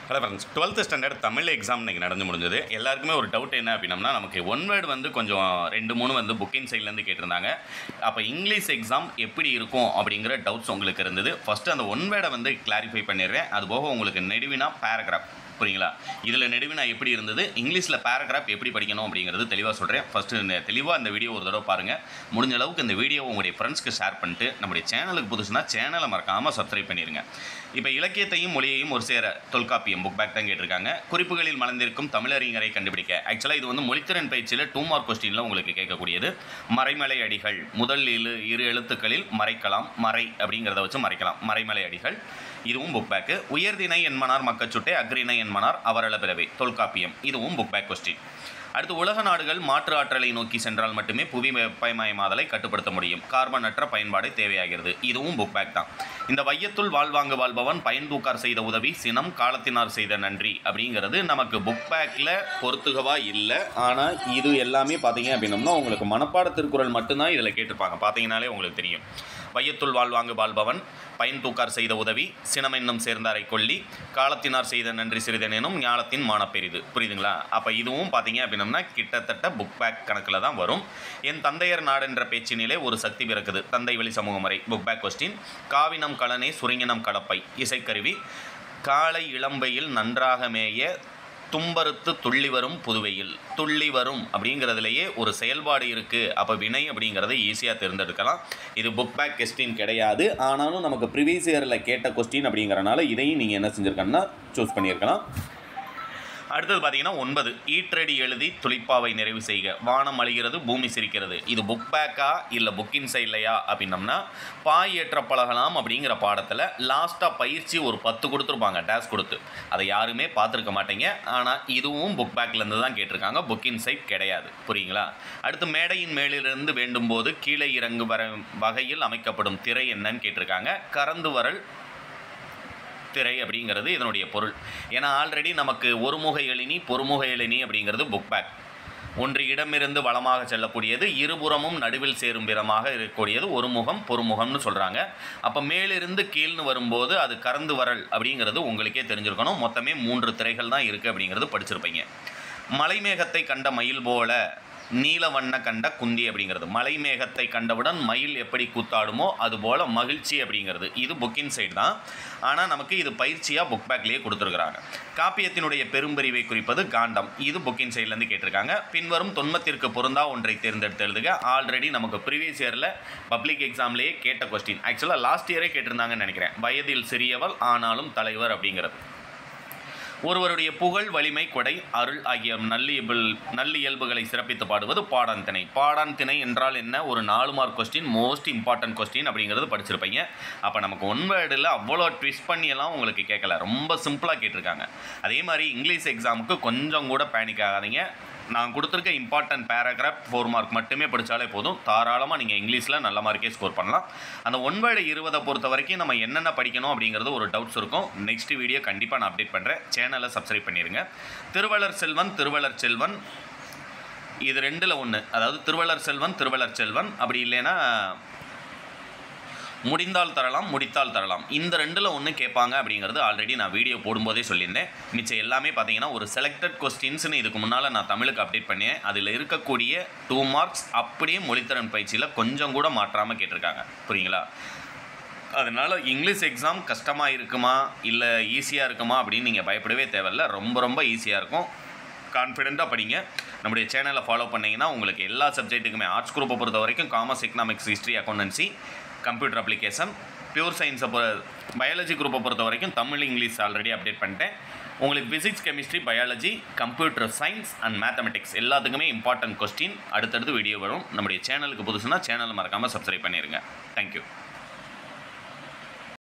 Hello friends, 12th standard Tamil exam இன்றைக்கி நடந்து முடிஞ்சது. எல்லாருக்குமே ஒரு டவுட் என்ன அப்படின்னா, நமக்கு ஒன் வேர்டு வந்து கொஞ்சம் 2-3 வந்து புக்கிங் சைட்லேருந்து கேட்டிருந்தாங்க. அப்போ இங்கிலீஷ் எக்ஸாம் எப்படி இருக்கும் அப்படிங்கிற டவுட்ஸ் உங்களுக்கு இருந்தது. ஃபஸ்ட்டு அந்த ஒன் வேர்டை வந்து கிளாரிஃபை பண்ணிடுறேன். அதுபோக உங்களுக்கு நெடுவினா பேராகிராஃப் புரியுங்களா? இதில் நெடுவினா எப்படி இருந்தது, இங்கிலீஷில் பேராகிராஃப் எப்படி படிக்கணும் அப்படிங்கிறது தெளிவாக சொல்கிறேன். ஃபஸ்ட்டு தெளிவாக இந்த வீடியோ ஒரு தடவை பாருங்கள். முடிஞ்ச அளவுக்கு இந்த வீடியோ உங்களுடைய ஃப்ரெண்ட்ஸ்க்கு ஷேர் பண்ணிட்டு நம்முடைய சேனலுக்கு புதுசுனா சேனலை மறக்காமல் சப்ஸ்கிரைப் பண்ணிடுங்க. இப்போ இலக்கியத்தையும் மொழியையும் ஒரு சேர தொல்காப்பியம் புக் பேக் தான் கேட்டிருக்காங்க. குறிப்புகளில் மலர்ந்திருக்கும் தமிழறிஞரை கண்டுபிடிக்க. ஆக்சுவலாக இது வந்து மொழித்திறன் பயிற்சியில் 2 மார்க் கொஸ்டினில் உங்களுக்கு கேட்கக்கூடியது. மறைமலை அடிகள் முதல் இரு எழுத்துக்களில் மறைக்கலாம், மறை அப்படிங்கிறத வச்சு மறைக்கலாம். மறைமலை அடிகள் இதுவும் புக் பேக்கு. உயர்திணை என்மனார் மக்கச்சுட்டை அக்ரிணை என்மனார் அவரள பிறவே தொல்காப்பியம் இதுவும் புக் பேக் கொஸ்டின். அடுத்து, உலக நாடுகள் மாற்று ஆற்றலை நோக்கி சென்றால் மட்டுமே புவி வெப்பமயமாதலை கட்டுப்படுத்த முடியும். கார்பன் அற்ற பயன்பாடு தேவையாகிறது. இதுவும் புக் பேக் தான். இந்த வையத்துள் வாழ்வாங்கு வாழ்பவன் பயன் தூக்கார் செய்த உதவி சினம் காலத்தினார் செய்த நன்றி அப்படிங்கிறது நமக்கு புக் பேக்கில் பொறுத்துகவா இல்லை. ஆனால் இது எல்லாமே பார்த்தீங்க அப்படின்னம்னா உங்களுக்கு மனப்பாட திருக்குறள் மட்டும்தான் இதில் கேட்டிருப்பாங்க. பார்த்தீங்கன்னாலே உங்களுக்கு தெரியும். வையத்துள் வாழ்வாங்கு வாழ்பவன் பயன் தூக்கார் செய்த உதவி சினம் என்னும் சேர்ந்தாரை கொல்லி காலத்தினார் செய்த நன்றி சிறிதெனும் ஞாலத்தின் மானப்பெரிது. புரியுதுங்களா? அப்போ இதுவும் பார்த்தீங்க அப்படின்னம்னா கிட்டத்தட்ட புக் பேக் கணக்கில் தான் வரும். என் தந்தையர் நாடென்ற பேச்சினிலே ஒரு சக்தி பிறக்குது. தந்தை வழி சமூகமுறை புக் பேக் கொஸ்டின். காவினம் களனே சுருங்கினம் கடப்பை இசைக்கருவி. காலை இளம்பையில் நன்றாக மேய தும்பறுத்து துள்ளி வரும் புதுவையில். துள்ளி வரும் அப்படிங்கிறதுலையே ஒரு செயல்பாடு இருக்குது. அப்போ வினை அப்படிங்கிறத ஈஸியாக தேர்ந்தெடுக்கலாம். இது புக் பேக் கொஸ்டின் கிடையாது. ஆனாலும் நமக்கு ப்ரீவியஸ் இயரில் கேட்ட கொஸ்டின் அப்படிங்கிறனால இதையும் நீங்கள் என்ன செஞ்சுருக்கணும்னா சூஸ் பண்ணியிருக்கலாம். அடுத்தது பார்த்தீங்கன்னா 9 ஈற்றடி எழுதி துளிப்பாவை நிறைவு செய்க. வானம் அழிகிறது பூமி சிரிக்கிறது. இது புக் பேக்கா இல்லை புக்கின் சைட்லையா அப்படின்னம்னா, பாய் ஏற்ற பழகலாம் அப்படிங்கிற பாடத்தில் லாஸ்ட்டாக பயிற்சி ஒரு 10 கொடுத்துருப்பாங்க டேஸ் கொடுத்து. அதை யாருமே பார்த்துருக்க மாட்டீங்க. ஆனால் இதுவும் புக் பேக்லேருந்து தான் கேட்டிருக்காங்க. புக்கின் சைட் கிடையாது. புரியுங்களா? அடுத்து, மேடையின் மேலிருந்து வேண்டும் போது கீழே இறங்கு வகையில் அமைக்கப்படும் திரை என்னன்னு கேட்டிருக்காங்க. கறந்து வரல் திரை அப்படிங்கிறது இதனுடைய பொருள். ஏன்னா ஆல்ரெடி நமக்கு ஒருமுக எழினி பொறுமுக எழினி அப்படிங்கிறது புக் பேக். ஒன்று இடமிருந்து வளமாக செல்லக்கூடியது, இருபுறமும் நடுவில் சேரும் விதமாக இருக்கக்கூடியது ஒருமுகம் பொறுமுகம்னு சொல்கிறாங்க. அப்போ மேலிருந்து கீழ்னு வரும்போது அது கறந்து வரல் அப்படிங்கிறது உங்களுக்கே தெரிஞ்சிருக்கணும். மொத்தமே 3 திரைகள் தான் இருக்குது அப்படிங்கிறது படிச்சிருப்பீங்க. மலைமேகத்தை கண்ட மயில் போல நீல வண்ண கண்ட குந்தி அப்படிங்கிறது. மலைமேகத்தை கண்டவுடன் மயில் எப்படி கூத்தாடுமோ அதுபோல் மகிழ்ச்சி அப்படிங்கிறது. இது புக்கின் சைடு தான். ஆனால் நமக்கு இது பயிற்சியாக புக் பேக்லேயே கொடுத்துருக்குறாங்க. காப்பியத்தினுடைய பெரும்பறிவை குறிப்பது காண்டம். இது புக்கின் சைட்லேருந்து கேட்டிருக்காங்க. பின்வரும் தொன்மத்திற்கு பொருந்தா ஒன்றை தேர்ந்தெடுத்து எழுதுக. ஆல்ரெடி நமக்கு ப்ரீவியஸ் இயரில் பப்ளிக் எக்ஸாம்லேயே கேட்ட கொஸ்டின். ஆக்சுவலாக லாஸ்ட் இயரே கேட்டிருந்தாங்கன்னு நினைக்கிறேன். வயதில் சிறியவள் ஆனாலும் தலைவர் அப்படிங்கிறது. ஒருவருடைய புகழ் வலிமை கொடை அருள் ஆகிய நல்லியல்புகளை சிறப்பித்து பாடுவது பாடான் திணை. பாடான் திணை என்றால் என்ன? ஒரு 4 mark question, most important question அப்படிங்கிறது படிச்சிருப்பீங்க. அப்போ நமக்கு ஒன் வேர்டில் அவ்வளோ ட்விஸ்ட் பண்ணியெல்லாம் உங்களுக்கு கேட்கல. ரொம்ப சிம்பிளாக கேட்டிருக்காங்க. அதே மாதிரி இங்கிலீஷ் எக்ஸாமுக்கு கொஞ்சம் கூட பேனிக் ஆகாதீங்க. நான் கொடுத்துருக்க இம்பார்ட்டன்ட் பேராகிராஃப் 4 மார்க் மட்டுமே படித்தாலே போதும். தாராளமாக நீங்கள் இங்கிலீஷில் நல்ல மார்க்கே ஸ்கோர் பண்ணலாம். அந்த ஒன் வேர்டு 20 பொறுத்த வரைக்கும் நம்ம என்னென்ன படிக்கணும் அப்படிங்கிறது ஒரு டவுட்ஸ் இருக்கும். நெக்ஸ்ட் வீடியோ கண்டிப்பாக நான் அப்டேட் பண்ணுறேன். சேனலை சப்ஸ்கிரைப் பண்ணிடுங்க. திருவள்ளுவர் செல்வன் இது 2ல் 1. அதாவது திருவள்ளுவர் செல்வன் அப்படி இல்லைன்னா முடிந்தால் தரலாம் முடித்தால் தரலாம். இந்த 2ல் 1 கேட்பாங்க அப்படிங்கிறது ஆல்ரெடி நான் வீடியோ போடும்போதே சொல்லியிருந்தேன். மிச்சம் எல்லாமே பார்த்தீங்கன்னா ஒரு செலக்டட் கொஸ்டின்ஸ்னு இதுக்கு முன்னால் நான் தமிழுக்கு அப்டேட் பண்ணேன். அதில் இருக்கக்கூடிய 2 மார்க்ஸ் அப்படியே மொழித்திறன் பயிற்சியில் கொஞ்சம் கூட மாற்றாமல் கேட்டிருக்காங்க. புரியுங்களா? அதனால் இங்கிலீஷ் எக்ஸாம் கஷ்டமாக இருக்குமா இல்லை ஈஸியாக இருக்குமா அப்படின்னு நீங்கள் பயப்படவே தேவையில்லை. ரொம்ப ஈஸியாக இருக்கும். கான்ஃபிடெண்ட்டாக படிங்க. நம்முடைய சேனலை ஃபாலோ பண்ணிங்கன்னா உங்களுக்கு எல்லா சப்ஜெக்ட்டுக்குமே ஆர்ட்ஸ் குரூப்பை பொறுத்த வரைக்கும் commerce, economics, history, accountancy, computer application, pure சயின்ஸை பயாலஜி குரூப்பை பொறுத்த வரைக்கும் தமிழ் இங்கிலீஷ் ஆல்ரெடி அப்டேட் பண்ணிட்டேன். உங்களுக்கு physics, chemistry, biology, computer science and mathematics எல்லாத்துக்குமே இம்பார்ட்டன்ட் கொஸ்டின் அடுத்தடுத்து வீடியோ வரும். நம்முடைய சேனலுக்கு புதுசுனா சேனலை மறக்காமல் சப்ஸ்கிரைப் பண்ணிடுங்க. தேங்க்யூ.